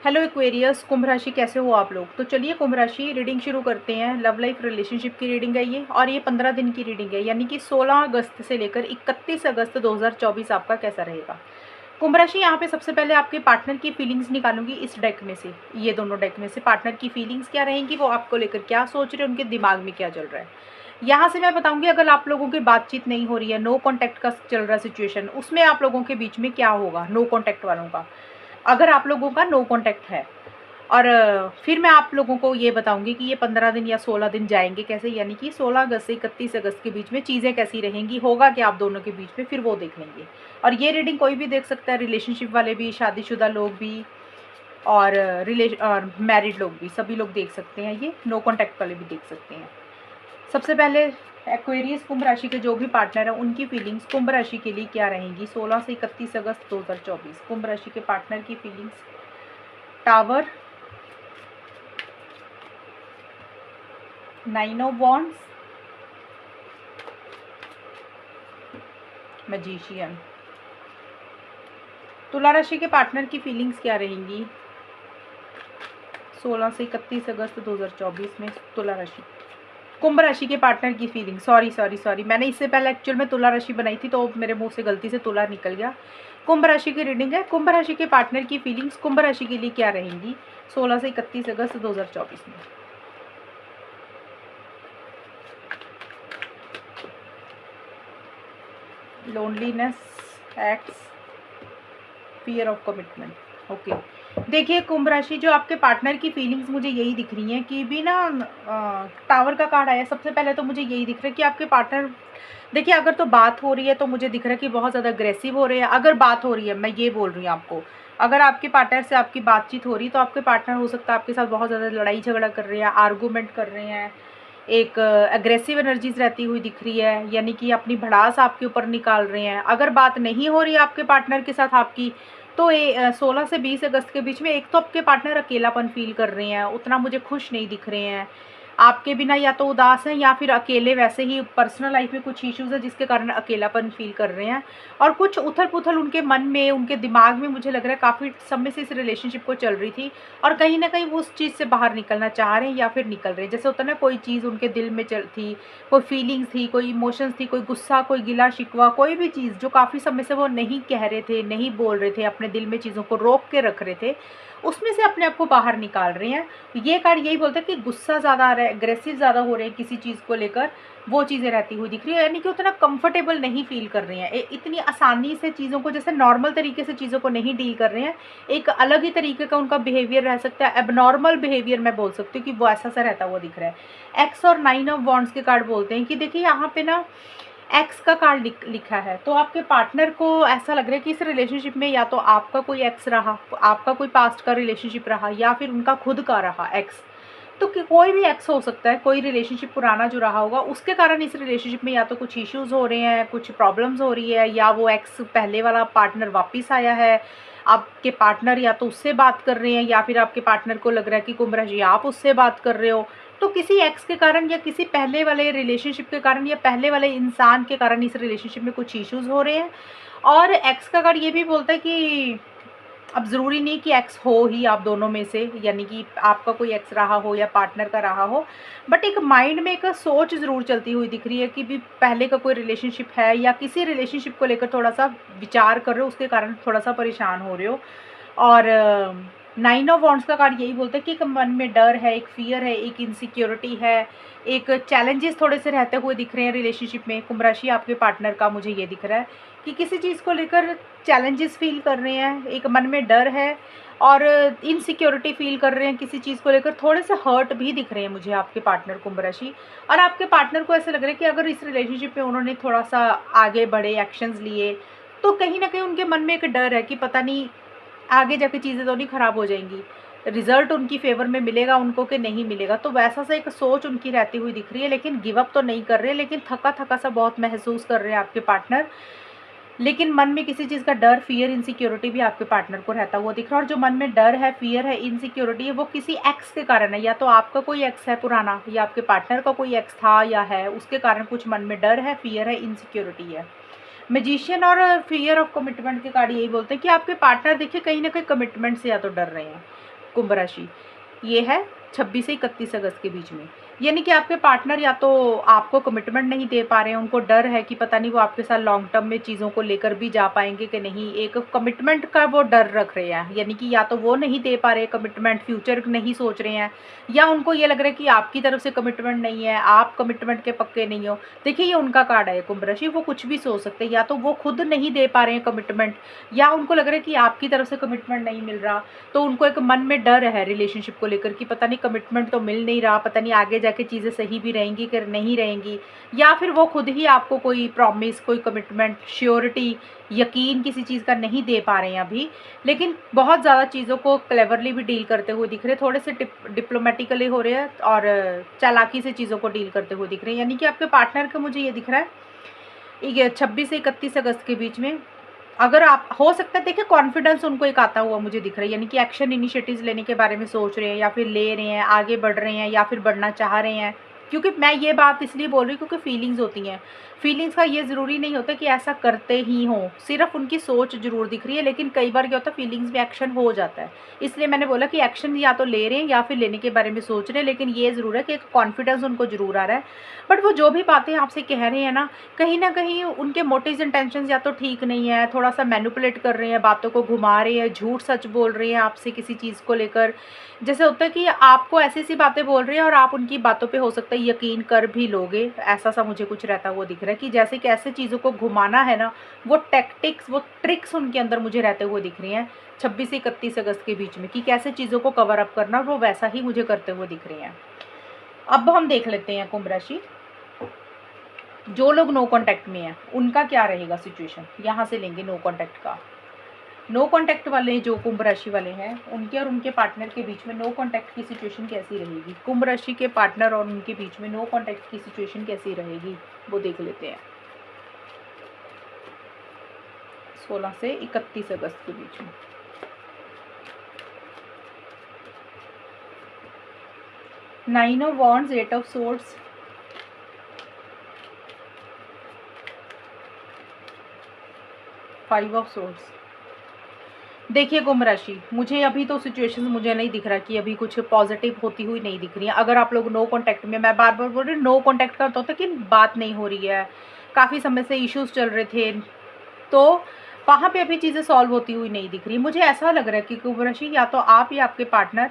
Hello Aquarius, कुंभ राशि कैसे हो आप लोग। तो चलिए कुंभ राशि रीडिंग शुरू करते हैं। लव लाइफ रिलेशनशिप की रीडिंग है ये, और ये 15 दिन की रीडिंग है, यानी कि 16 अगस्त से लेकर 31 अगस्त 2024 आपका कैसा रहेगा। कुंभ राशि, यहाँ पे सबसे पहले आपके पार्टनर की फीलिंग्स निकालूंगी इस डेक में से। ये दोनों डेक में से पार्टनर की फीलिंग्स क्या रहेंगी, वो आपको लेकर क्या सोच रहे हैं, उनके दिमाग में क्या चल रहा है। यहाँ से मैं बताऊंगी, अगर आप लोगों की बातचीत नहीं हो रही है, नो कॉन्टैक्ट का चल रहा सिचुएशन, उसमें आप लोगों के बीच में क्या होगा, नो कॉन्टैक्ट वालों का, अगर आप लोगों का नो कॉन्टैक्ट है। और फिर मैं आप लोगों को ये बताऊंगी कि ये 15 दिन या 16 दिन जाएंगे कैसे, यानी कि 16 अगस्त से 31 अगस्त के बीच में चीज़ें कैसी रहेंगी, होगा क्या आप दोनों के बीच में, फिर वो देख लेंगे। और ये रीडिंग कोई भी देख सकता है, रिलेशनशिप वाले भी, शादीशुदा लोग भी, और और मैरिड लोग भी, सभी लोग देख सकते हैं। ये नो कॉन्टैक्ट वाले भी देख सकते हैं। सबसे पहले एक्वेरियस कुंभ राशि के जो भी पार्टनर हैं, उनकी फीलिंग्स कुंभ राशि के लिए क्या रहेंगी 16 से 31 अगस्त 2024। कुंभ राशि के पार्टनर की feelings. Tower, 9 of wands, magician. तुला राशि के पार्टनर की फीलिंग्स क्या रहेंगी 16 से 31 अगस्त 2024 में। तुला राशि, कुंभ राशि के पार्टनर की फीलिंग, सॉरी मैंने इससे पहले एक्चुअल में तुला राशि बनाई थी, तो मेरे मुंह से गलती से तुला निकल गया। कुंभ राशि की रीडिंग है। कुंभ राशि के पार्टनर की फीलिंग्स कुंभ राशि के लिए क्या रहेंगी 16 से 31 अगस्त 2024 में। Loneliness, x, fear of commitment. Okay, देखिए कुंभ राशि, जो आपके पार्टनर की फीलिंग्स मुझे यही दिख रही हैं कि भी ना, टावर का कार्ड आया सबसे पहले, तो मुझे यही दिख रहा है कि आपके पार्टनर, देखिए अगर तो बात हो रही है तो मुझे दिख रहा है कि बहुत ज़्यादा अग्रेसिव हो रहे हैं। अगर बात हो रही है, मैं ये बोल रही हूँ आपको, अगर आपके पार्टनर से आपकी बातचीत हो रही है तो आपके पार्टनर हो सकता है आपके साथ बहुत ज़्यादा लड़ाई झगड़ा कर रहे हैं, आर्गूमेंट कर रहे हैं, एक एग्रेसिव एनर्जीज रहती हुई दिख रही है, यानी कि अपनी भड़ास आपके ऊपर निकाल रहे हैं। अगर बात नहीं हो रही है आपके पार्टनर के साथ आपकी, तो 16 से 20 अगस्त के बीच में एक तो आपके पार्टनर अकेलापन फील कर रहे हैं, उतना मुझे खुश नहीं दिख रहे हैं आपके बिना, या तो उदास हैं या फिर अकेले, वैसे ही पर्सनल लाइफ में कुछ इश्यूज है जिसके कारण अकेलापन फील कर रहे हैं। और कुछ उथल पुथल उनके मन में, उनके दिमाग में, मुझे लग रहा है काफ़ी समय से इस रिलेशनशिप को चल रही थी, और कहीं ना कहीं वो उस चीज़ से बाहर निकलना चाह रहे हैं या फिर निकल रहे हैं। जैसे होता है ना, कोई चीज़ उनके दिल में चल थी, कोई फीलिंग्स थी, कोई इमोशंस थी, कोई गुस्सा, कोई गिला शिकवा, कोई भी चीज़ जो काफ़ी समय से वो नहीं कह रहे थे, नहीं बोल रहे थे, अपने दिल में चीज़ों को रोक के रख रहे थे, उसमें से अपने आप को बाहर निकाल रहे हैं। ये कार्ड यही बोलता है कि गुस्सा ज़्यादा आ रहा है, एग्रेसिव ज़्यादा हो रहे हैं किसी चीज़ को लेकर, वो चीज़ें रहती हुई दिख रही है, यानी कि उतना कंफर्टेबल नहीं फील कर रहे हैं, इतनी आसानी से चीज़ों को, जैसे नॉर्मल तरीके से चीज़ों को नहीं डील कर रहे हैं। एक अलग ही तरीके का उनका बिहेवियर रह सकता है, एबनॉर्मल बिहेवियर मैं बोल सकती हूँ कि वो ऐसा सा रहता हुआ दिख रहा है। एक्स और 9 ऑफ वॉन्ड्स के कार्ड बोलते हैं कि देखिए यहाँ पे ना एक्स का कार्ड लिखा है, तो आपके पार्टनर को ऐसा लग रहा है कि इस रिलेशनशिप में या तो आपका कोई एक्स रहा, आपका कोई पास्ट का रिलेशनशिप रहा, या फिर उनका खुद का रहा एक्स। तो कोई भी एक्स हो सकता है, कोई रिलेशनशिप पुराना जो रहा होगा, उसके कारण इस रिलेशनशिप में या तो कुछ इश्यूज हो रहे हैं, कुछ प्रॉब्लम्स हो रही है, या वो एक्स पहले वाला पार्टनर वापस आया है, आपके पार्टनर या तो उससे बात कर रहे हैं, या फिर आपके पार्टनर को लग रहा है कि कुंभ राशि आप उससे बात कर रहे हो। तो किसी एक्स के कारण या किसी पहले वाले रिलेशनशिप के कारण या पहले वाले इंसान के कारण इस रिलेशनशिप में कुछ इश्यूज हो रहे हैं। और एक्स का कार्ड ये भी बोलता है कि अब ज़रूरी नहीं कि एक्स हो ही आप दोनों में से, यानी कि आपका कोई एक्स रहा हो या पार्टनर का रहा हो, बट एक माइंड में एक सोच ज़रूर चलती हुई दिख रही है कि भी पहले का कोई रिलेशनशिप है, या किसी रिलेशनशिप को लेकर थोड़ा सा विचार कर रहे हो, उसके कारण थोड़ा सा परेशान हो रहे हो। और 9 ऑफ वॉन्ड्स का कार्ड यही बोलता है कि एक मन में डर है, एक फियर है, एक इनसिक्योरिटी है, एक चैलेंजेस थोड़े से रहते हुए दिख रहे हैं रिलेशनशिप में। कुंभ राशि आपके पार्टनर का मुझे ये दिख रहा है कि किसी चीज़ को लेकर चैलेंजेस फील कर रहे हैं, एक मन में डर है, और इनसिक्योरिटी फील कर रहे हैं किसी चीज़ को लेकर, थोड़े से हर्ट भी दिख रहे हैं मुझे आपके पार्टनर कुंभ राशि। और आपके पार्टनर को ऐसा लग रहा है कि अगर इस रिलेशनशिप में उन्होंने थोड़ा सा आगे बढ़े, एक्शंस लिए, तो कहीं ना कहीं उनके मन में एक डर है कि पता नहीं आगे जाके चीज़ें तो नहीं ख़राब हो जाएंगी, रिजल्ट उनकी फेवर में मिलेगा उनको कि नहीं मिलेगा। तो वैसा सा एक सोच उनकी रहती हुई दिख रही है, लेकिन गिव अप तो नहीं कर रहे, लेकिन थका थका सा बहुत महसूस कर रहे हैं आपके पार्टनर। लेकिन मन में किसी चीज़ का डर, फियर, इनसिक्योरिटी भी आपके पार्टनर को रहता हुआ दिख रहा है। और जो मन में डर है, फियर है, इनसिक्योरिटी है, वो किसी एक्स के कारण है, या तो आपका कोई एक्स है पुराना, या आपके पार्टनर का कोई एक्स था या है, उसके कारण कुछ मन में डर है, फियर है, इनसिक्योरिटी है। मैजिशियन और फियर ऑफ कमिटमेंट के कार्ड यही बोलते हैं कि आपके पार्टनर देखिए कहीं ना कहीं कमिटमेंट से या तो डर रहे हैं। कुंभ राशि ये है 26 से 31 अगस्त के बीच में, यानी कि आपके पार्टनर या तो आपको कमिटमेंट नहीं दे पा रहे हैं, उनको डर है कि पता नहीं वो आपके साथ लॉन्ग टर्म में चीज़ों को लेकर भी जा पाएंगे कि नहीं, एक कमिटमेंट का वो डर रख रहे हैं, यानी कि या तो वो नहीं दे पा रहे कमिटमेंट, फ्यूचर नहीं सोच रहे हैं, या उनको ये लग रहा है कि आपकी तरफ से कमिटमेंट नहीं है, आप कमिटमेंट के पक्के नहीं हो। देखिए ये उनका कार्ड है कुंभ राशि, वो कुछ भी सोच सकते हैं, या तो वो खुद नहीं दे पा रहे हैं कमिटमेंट, या उनको लग रहा है कि आपकी तरफ से कमिटमेंट नहीं मिल रहा, तो उनको एक मन में डर है रिलेशनशिप को लेकर कि पता नहीं कमिटमेंट तो मिल नहीं रहा, पता नहीं आगे जाके चीज़ें सही भी रहेंगी कि नहीं रहेंगी, या फिर वो खुद ही आपको कोई प्रॉमिस, कोई कमिटमेंट, श्योरिटी, यकीन किसी चीज़ का नहीं दे पा रहे हैं अभी, लेकिन बहुत ज़्यादा चीज़ों को क्लेवरली भी डील करते हुए दिख रहे हैं, थोड़े से डिप्लोमेटिकली हो रहे हैं और चालाकी से चीज़ों को डील करते हुए दिख रहे हैं। यानी कि आपके पार्टनर का मुझे ये दिख रहा है ये 26 से 31 अगस्त के बीच में, अगर आप हो सकता है देखिए कॉन्फिडेंस उनको एक आता हुआ मुझे दिख रहा है, यानी कि एक्शन इनिशिएटिव्स लेने के बारे में सोच रहे हैं, या फिर ले रहे हैं, आगे बढ़ रहे हैं, या फिर बढ़ना चाह रहे हैं। क्योंकि मैं ये बात इसलिए बोल रही हूँ क्योंकि फीलिंग्स होती हैं, फीलिंग्स का ये ज़रूरी नहीं होता कि ऐसा करते ही हों, सिर्फ उनकी सोच जरूर दिख रही है, लेकिन कई बार क्या होता है फीलिंग्स में एक्शन हो जाता है। इसलिए मैंने बोला कि एक्शन या तो ले रहे हैं या फिर लेने के बारे में सोच रहे हैं, लेकिन ये ज़रूर है कि एक कॉन्फिडेंस उनको जरूर आ रहा है। बट वो जो भी बातें आपसे कह रहे हैं ना कहीं उनके मोटिव्स इंटेंशंस या तो ठीक नहीं है, थोड़ा सा मैनिपुलेट कर रहे हैं, बातों को घुमा रहे हैं, झूठ सच बोल रहे हैं आपसे किसी चीज़ को लेकर। जैसे होता है कि आपको ऐसी सी बातें बोल रहे हैं और आप उनकी बातों पे हो सकता है यकीन कर भी लोगे, ऐसा सा मुझे कुछ रहता हुआ दिख रहा है कि जैसे कैसे चीज़ों को घुमाना है ना, वो टैक्टिक्स, वो ट्रिक्स उनके अंदर मुझे रहते हुए दिख रही हैं 26 से 31 अगस्त के बीच में, कि कैसे चीज़ों को कवर अप करना, वो वैसा ही मुझे करते हुए दिख रही हैं। अब हम देख लेते हैं कुंभ राशि, जो लोग नो कांटेक्ट में हैं उनका क्या रहेगा सिचुएशन, यहाँ से लेंगे नो कांटेक्ट का। नो कांटेक्ट वाले जो कुंभ राशि वाले हैं उनके और उनके पार्टनर के बीच में नो कांटेक्ट की सिचुएशन कैसी रहेगी, कुंभ राशि के पार्टनर और उनके बीच में नो कांटेक्ट की सिचुएशन कैसी रहेगी वो देख लेते हैं 16 से 31 अगस्त के बीच में। Nine of wands, 8 of swords, five of swords. देखिए कुंभ राशि, मुझे अभी तो सिचुएशन मुझे नहीं दिख रहा कि अभी कुछ पॉजिटिव होती हुई नहीं दिख रही है। अगर आप लोग नो कांटेक्ट में, मैं बार बार बोल रही हूँ नो कांटेक्ट का होता है कि बात नहीं हो रही है, काफ़ी समय से इश्यूज चल रहे थे, तो वहाँ पे अभी चीज़ें सॉल्व होती हुई नहीं दिख रही। मुझे ऐसा लग रहा है कि कुंभ राशि या तो आप या आपके पार्टनर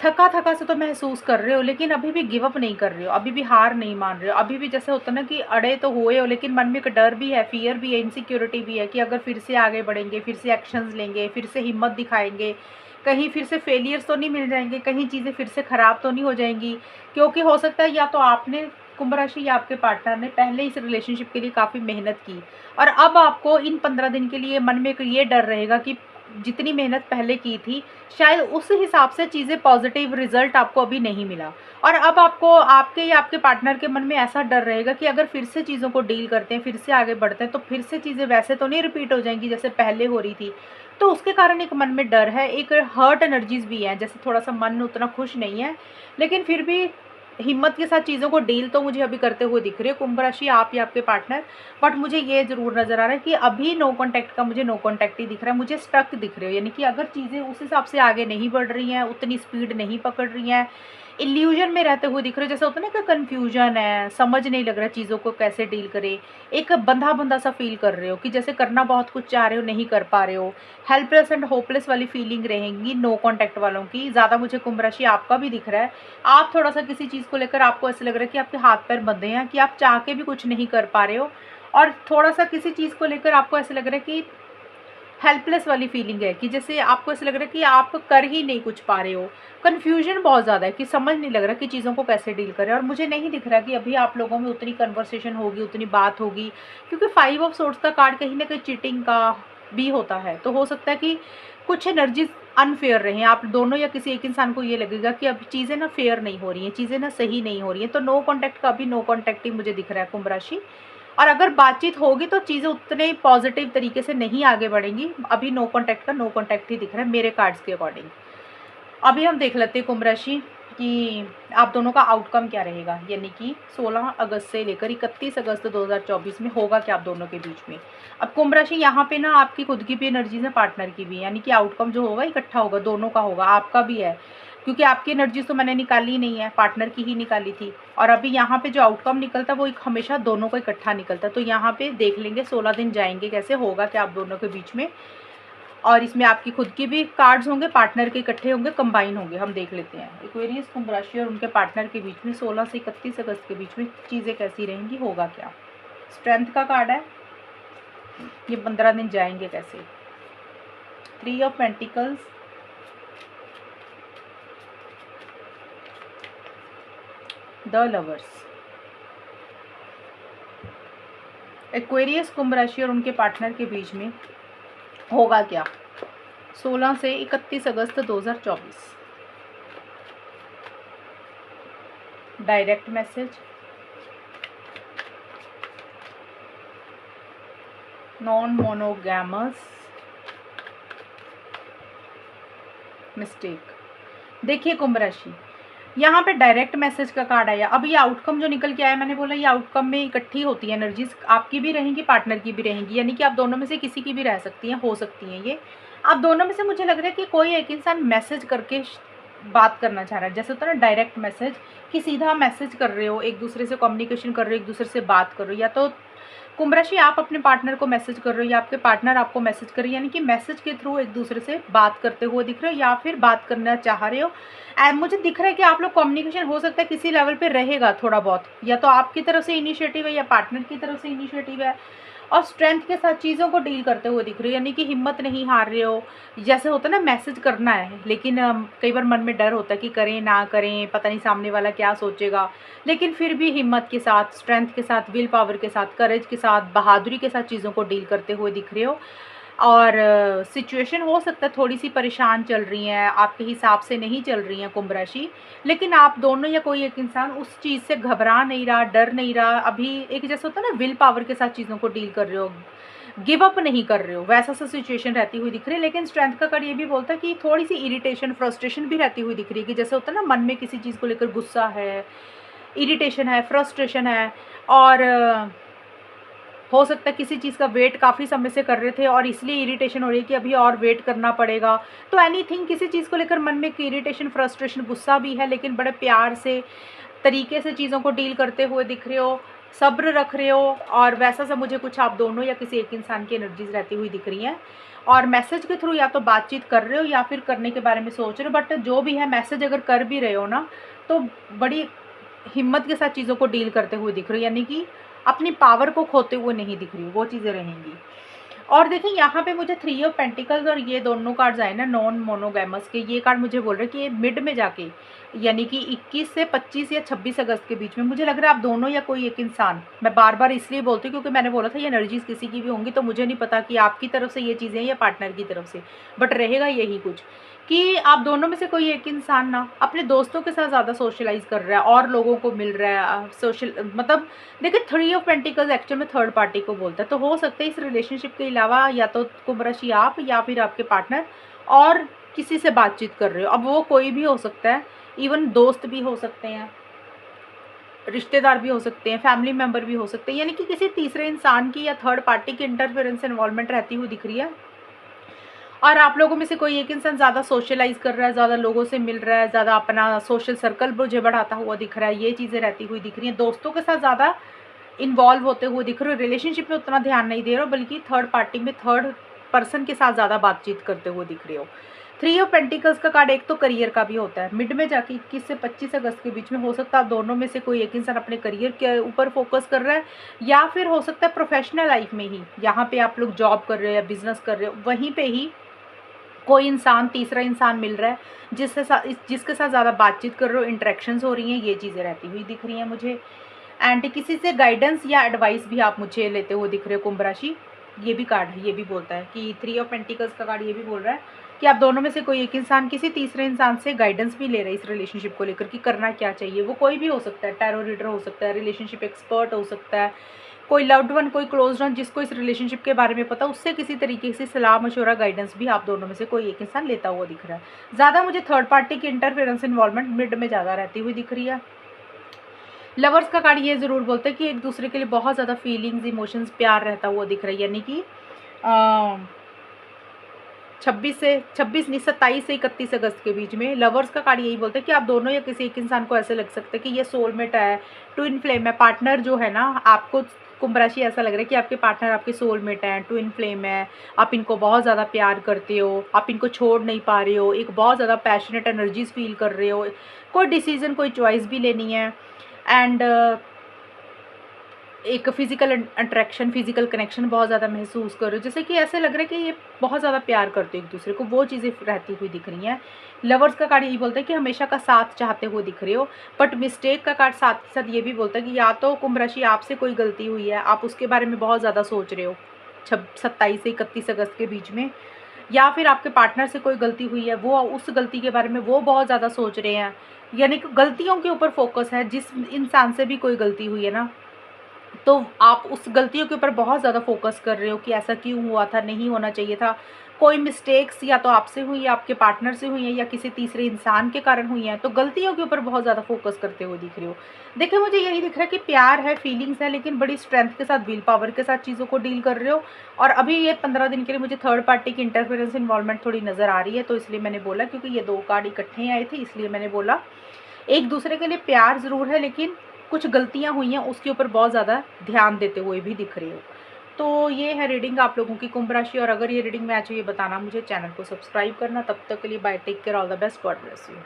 थका थका से तो महसूस कर रहे हो, लेकिन अभी भी गिव अप नहीं कर रहे हो, अभी भी हार नहीं मान रहे हो, अभी भी जैसे होता ना कि अड़े तो हुए हो, लेकिन मन में एक डर भी है, फियर भी है, इनसिक्योरिटी भी है कि अगर फिर से आगे बढ़ेंगे, फिर से एक्शंस लेंगे, फिर से हिम्मत दिखाएंगे, कहीं फिर से फेलियर्स तो नहीं मिल जाएंगे, कहीं चीज़ें फिर से ख़राब तो नहीं हो जाएंगी। क्योंकि हो सकता है या तो आपने कुंभ राशि या आपके पार्टनर ने पहले इस रिलेशनशिप के लिए काफ़ी मेहनत की, और अब आपको इन 15 दिन के लिए मन में एक ये डर रहेगा कि जितनी मेहनत पहले की थी शायद उस हिसाब से चीज़ें पॉजिटिव रिजल्ट आपको अभी नहीं मिला, और अब आपको आपके या आपके पार्टनर के मन में ऐसा डर रहेगा कि अगर फिर से चीज़ों को डील करते हैं, फिर से आगे बढ़ते हैं, तो फिर से चीज़ें वैसे तो नहीं रिपीट हो जाएंगी जैसे पहले हो रही थी। तो उसके कारण एक मन में डर है, एक हर्ट एनर्जीज भी है, जैसे थोड़ा सा मन उतना खुश नहीं है, लेकिन फिर भी हिम्मत के साथ चीज़ों को डील तो मुझे अभी करते हुए दिख रही है कुंभ राशि, आप या आपके पार्टनर। बट मुझे ये ज़रूर नज़र आ रहा है कि अभी नो कांटेक्ट का मुझे नो कांटेक्ट ही दिख रहा है, मुझे स्टक दिख रहे हो, यानी कि अगर चीज़ें उस हिसाब से आगे नहीं बढ़ रही हैं, उतनी स्पीड नहीं पकड़ रही हैं, इल्यूजन में रहते हुए दिख रहे हो, जैसे होता है ना कि कन्फ्यूजन है, समझ नहीं लग रहा चीज़ों को कैसे डील करे, एक बंधा बंधा सा फील कर रहे हो कि जैसे करना बहुत कुछ चाह रहे हो नहीं कर पा रहे हो, हेल्पलेस एंड होपलेस वाली फीलिंग रहेंगी नो कांटेक्ट वालों की ज़्यादा। मुझे कुंभ राशि आपका भी दिख रहा है, आप थोड़ा सा किसी चीज़ को लेकर आपको ऐसा लग रहा है कि आपके हाथ पैर बंधे हैं, कि आप चाह के भी कुछ नहीं कर पा रहे हो, और थोड़ा सा किसी चीज़ को लेकर आपको ऐसा लग रहा है कि हेल्पलेस वाली फीलिंग है, कि जैसे आपको ऐसा लग रहा है कि आप कर ही नहीं कुछ पा रहे हो, कन्फ्यूजन बहुत ज़्यादा है कि समझ नहीं लग रहा कि चीज़ों को कैसे डील करें, और मुझे नहीं दिख रहा कि अभी आप लोगों में उतनी कन्वर्सेशन होगी, उतनी बात होगी, क्योंकि 5 ऑफ सोर्ड्स का कार्ड कहीं ना कहीं चीटिंग का भी होता है, तो हो सकता है कि कुछ एनर्जीज अनफेयर रहे आप दोनों, या किसी एक इंसान को ये लगेगा कि अब चीज़ें ना फेयर नहीं हो रही हैं, चीज़ें ना सही नहीं हो रही हैं, तो नो कॉन्टैक्ट का अभी नो कॉन्टैक्ट ही मुझे दिख रहा है कुंभ राशि। और अगर बातचीत होगी तो चीज़ें उतने पॉजिटिव तरीके से नहीं आगे बढ़ेंगी, अभी नो कॉन्टैक्ट का नो कॉन्टैक्ट ही दिख रहा है मेरे कार्ड्स के अकॉर्डिंग। अभी हम देख लेते हैं कुंभ राशि कि आप दोनों का आउटकम क्या रहेगा, यानी कि 16 अगस्त से लेकर 31 अगस्त 2024 में होगा क्या आप दोनों के बीच में। अब कुंभ राशि यहाँ पे ना आपकी खुद की भी एनर्जीज है, पार्टनर की भी, यानी कि आउटकम जो होगा इकट्ठा होगा, दोनों का होगा, आपका भी है, क्योंकि आपकी एनर्जीज तो मैंने निकाली नहीं है, पार्टनर की ही निकाली थी। और अभी यहाँ पे जो आउटकम निकलता वो एक हमेशा दोनों को इकट्ठा निकलता। तो यहाँ पे देख लेंगे 16 दिन जाएंगे कैसे होगा क्या आप दोनों के बीच में। और इसमें आपकी खुद की भी कार्ड्स होंगे, पार्टनर के इकट्ठे होंगे, कंबाइन होंगे। हम देख लेते हैं एक्वेरियस कुंभ राशि और उनके पार्टनर के बीच में 16 से 31 अगस्त के बीच में चीज़ें कैसी रहेंगी, होगा क्या। स्ट्रेंथ का कार्ड है, ये 15 दिन जाएंगे कैसे। 3 of pentacles, the lovers. Aquarius कुंभ राशि और उनके पार्टनर के बीच में होगा क्या 16 से 31 अगस्त 2024। Direct message, non monogamous, mistake. देखिए कुंभ राशि, यहाँ पे डायरेक्ट मैसेज का कार्ड आया। अब ये आउटकम जो निकल के आया, मैंने बोला ये आउटकम में इकट्ठी होती है एनर्जीज, आपकी भी रहेंगी, पार्टनर की भी रहेंगी, यानी कि आप दोनों में से किसी की भी रह सकती हैं, हो सकती हैं ये। आप दोनों में से मुझे लग रहा है कि कोई एक इंसान मैसेज करके बात करना चाह रहा है, जैसे होता है ना डायरेक्ट मैसेज, कि सीधा मैसेज कर रहे हो, एक दूसरे से कम्युनिकेशन कर रहे हो, एक दूसरे से बात कर रहे हो। या तो कुंभ राशि आप अपने पार्टनर को मैसेज कर रहे हो या आपके पार्टनर आपको मैसेज कर रहे हो, यानी कि मैसेज के थ्रू एक दूसरे से बात करते हुए दिख रहे हो या फिर बात करना चाह रहे हो। एंड मुझे दिख रहा है कि आप लोग कम्युनिकेशन हो सकता है किसी लेवल पे रहेगा थोड़ा बहुत, या तो आपकी तरफ से इनिशिएटिव है या पार्टनर की तरफ से इनिशिएटिव है। और स्ट्रेंथ के साथ चीज़ों को डील करते हुए दिख रहे हो, यानी कि हिम्मत नहीं हार रहे हो। जैसे होता है ना मैसेज करना है, लेकिन कई बार मन में डर होता है कि करें ना करें, पता नहीं सामने वाला क्या सोचेगा, लेकिन फिर भी हिम्मत के साथ, स्ट्रेंथ के साथ, विल पावर के साथ, करेज के साथ, बहादुरी के साथ चीज़ों को डील करते हुए दिख रहे हो। और सिचुएशन हो सकता है थोड़ी सी परेशान चल रही हैं, आपके हिसाब से नहीं चल रही हैं कुंभ राशि, लेकिन आप दोनों या कोई एक इंसान उस चीज़ से घबरा नहीं रहा, डर नहीं रहा। अभी एक जैसा होता है ना विल पावर के साथ चीज़ों को डील कर रहे हो, गिव अप नहीं कर रहे हो, वैसा सा सिचुएशन रहती हुई दिख रही है। लेकिन स्ट्रेंथ का कार्ड ये भी बोलता है कि थोड़ी सी इरिटेशन, फ्रस्ट्रेशन भी रहती हुई दिख रही है, कि जैसे होता है ना मन में किसी चीज़ को लेकर गुस्सा है, इरिटेशन है, फ्रस्ट्रेशन है। और हो सकता है किसी चीज़ का वेट काफ़ी समय से कर रहे थे और इसलिए इरिटेशन हो रही है कि अभी और वेट करना पड़ेगा। तो एनीथिंग, किसी चीज़ को लेकर मन में इरिटेशन, फ्रस्ट्रेशन, गुस्सा भी है, लेकिन बड़े प्यार से, तरीके से चीज़ों को डील करते हुए दिख रहे हो, सब्र रख रहे हो। और वैसा सा मुझे कुछ आप दोनों या किसी एक इंसान की एनर्जीज रहती हुई दिख रही हैं। और मैसेज के थ्रू या तो बातचीत कर रहे हो या फिर करने के बारे में सोच रहे हो, बट जो भी है मैसेज अगर कर भी रहे हो ना, तो बड़ी हिम्मत के साथ चीज़ों को डील करते हुए दिख रहे हो, यानी कि अपनी पावर को खोते हुए नहीं दिख रही, वो चीज़ें रहेंगी। और देखिए यहाँ पे मुझे 3 ऑफ पेंटिकल्स और ये दोनों कार्ड्स आए ना नॉन मोनोगैमस के, ये कार्ड मुझे बोल रहे हैं कि ये मिड में जाके, यानी कि 21 से 25 या 26 अगस्त के बीच में, मुझे लग रहा है आप दोनों या कोई एक इंसान, मैं बार बार इसलिए बोलती हूँ क्योंकि मैंने बोला था ये एनर्जीज किसी की भी होंगी, तो मुझे नहीं पता कि आपकी तरफ से ये चीज़ें या पार्टनर की तरफ से, बट रहेगा यही कुछ, कि आप दोनों में से कोई एक इंसान ना अपने दोस्तों के साथ ज़्यादा सोशलाइज कर रहा है और लोगों को मिल रहा है, सोशल मतलब देखिए 3 ऑफ पेंटिकल्स एक्चुअल में थर्ड पार्टी को बोलता है। तो हो सकता है इस रिलेशनशिप के अलावा या तो कुंभ राशि आप या फिर आपके पार्टनर और किसी से बातचीत कर रहे हो। अब वो कोई भी हो सकता है, इवन दोस्त भी हो सकते हैं, रिश्तेदार भी हो सकते हैं, फैमिली मेम्बर भी हो सकते हैं, यानी कि किसी तीसरे इंसान की या थर्ड पार्टी की इंटरफेरेंस इन्वॉल्वमेंट रहती हुई दिख रही है। और आप लोगों में से कोई एक इंसान ज़्यादा सोशलाइज कर रहा है, ज़्यादा लोगों से मिल रहा है, ज़्यादा अपना सोशल सर्कल मुझे बढ़ाता हुआ दिख रहा है, ये चीज़ें रहती हुई दिख रही हैं। दोस्तों के साथ ज़्यादा इन्वॉल्व होते हुए दिख रहे हो, रिलेशनशिप में उतना ध्यान नहीं दे रहे हो, बल्कि थर्ड पार्टी में थर्ड पर्सन के साथ ज़्यादा बातचीत करते हुए दिख रहे हो। 3 ऑफ पेंटिकल्स का कार्ड एक तो करियर का भी होता है, मिड में जाके 21 से 25 अगस्त के बीच में हो सकता है आप दोनों में से कोई एक इंसान अपने करियर के ऊपर फोकस कर रहा है, या फिर हो सकता है प्रोफेशनल लाइफ में ही, यहाँ पे आप लोग जॉब कर रहे हो या बिजनेस कर रहे हो, वहीं पे ही कोई इंसान, तीसरा इंसान मिल रहा है जिसके साथ ज़्यादा बातचीत कर रहे हो, इंटरेक्शंस हो रही हैं, ये चीज़ें रहती हुई दिख रही हैं मुझे। एंड किसी से गाइडेंस या एडवाइस भी आप मुझे लेते हुए दिख रहे हो कुंभ राशि, ये भी कार्ड है, ये भी बोलता है कि 3 ऑफ पेंटिकल्स का कार्ड ये भी बोल रहा है कि आप दोनों में से कोई एक इंसान किसी तीसरे इंसान से गाइडेंस भी ले रहा है इस रिलेशनशिप को लेकर कि करना क्या चाहिए। वो कोई भी हो सकता है, टैरो रीडर हो सकता है, रिलेशनशिप एक्सपर्ट हो सकता है, कोई लव्ड वन, कोई क्लोज्ड वन जिसको इस रिलेशनशिप के बारे में पता, उससे किसी तरीके से सलाह मशवरा गाइडेंस भी आप दोनों में से कोई एक इंसान लेता हुआ दिख रहा है। ज़्यादा मुझे थर्ड पार्टी की इंटरफेरेंस इन्वॉल्वमेंट मिड में ज़्यादा रहती हुई दिख रही है। लवर्स का कार्ड ये ज़रूर बोलते हैं कि एक दूसरे के लिए बहुत ज़्यादा फीलिंग्स, इमोशंस, प्यार रहता हुआ दिख रहा है, यानी कि 27 नहीं 27 से 31 अगस्त के बीच में लवर्स का कार्ड यही बोलते हैं कि आप दोनों या किसी एक इंसान को ऐसे लग सकता है कि ये सोलमेट है, ट्विन फ्लेम है, पार्टनर जो है ना, आपको कुंभ राशि ऐसा लग रहा है कि आपके पार्टनर आपके सोलमेट हैं, ट्विन फ्लेम है, आप इनको बहुत ज़्यादा प्यार करते हो, आप इनको छोड़ नहीं पा रहे हो, एक बहुत ज़्यादा पैशनेट एनर्जीज फील कर रहे हो, कोई डिसीजन, कोई चॉइस भी लेनी है, एंड एक फिजिकल अट्रैक्शन, फिजिकल कनेक्शन बहुत ज़्यादा महसूस कर रहे हो, जैसे कि ऐसे लग रहा है कि ये बहुत ज़्यादा प्यार करते हो एक दूसरे को, वो चीज़ें रहती हुई दिख रही हैं। लवर्स का कार्ड यही बोलता है कि हमेशा का साथ चाहते हुए दिख रहे हो, बट मिस्टेक का कार्ड साथ के साथ ये भी बोलता है कि या तो कुंभ राशि आपसे कोई गलती हुई है, आप उसके बारे में बहुत ज़्यादा सोच रहे हो 27 से 31 अगस्त के बीच में, या फिर आपके पार्टनर से कोई गलती हुई है, वो उस गलती के बारे में वो बहुत ज़्यादा सोच रहे हैं, यानी कि गलतियों के ऊपर फोकस है। जिस इंसान से भी कोई गलती हुई है ना, तो आप उस गलतियों के ऊपर बहुत ज़्यादा फोकस कर रहे हो कि ऐसा क्यों हुआ था, नहीं होना चाहिए था। कोई मिस्टेक्स या तो आपसे हुई है, आपके पार्टनर से हुई है, या किसी तीसरे इंसान के कारण हुई हैं, तो गलतियों के ऊपर बहुत ज़्यादा फोकस करते हुए दिख रहे हो। देखिए मुझे यही दिख रहा है कि प्यार है, फीलिंग्स है, लेकिन बड़ी स्ट्रेंथ के साथ, विल पावर के साथ चीज़ों को डील कर रहे हो। और अभी ये 15 दिन के लिए मुझे थर्ड पार्टी की इंटरफेरेंस इन्वॉल्वमेंट थोड़ी नज़र आ रही है, तो इसलिए मैंने बोला, क्योंकि ये 2 कार्ड इकट्ठे आए थे, इसलिए मैंने बोला एक दूसरे के लिए प्यार ज़रूर है, लेकिन कुछ गलतियाँ हुई हैं उसके ऊपर बहुत ज़्यादा ध्यान देते हुए भी दिख रही हो। तो ये है रीडिंग आप लोगों की कुंभ राशि, और अगर ये रीडिंग मैच हुई बताना मुझे, चैनल को सब्सक्राइब करना। तब तक के लिए bye, take care, all the best, God bless you.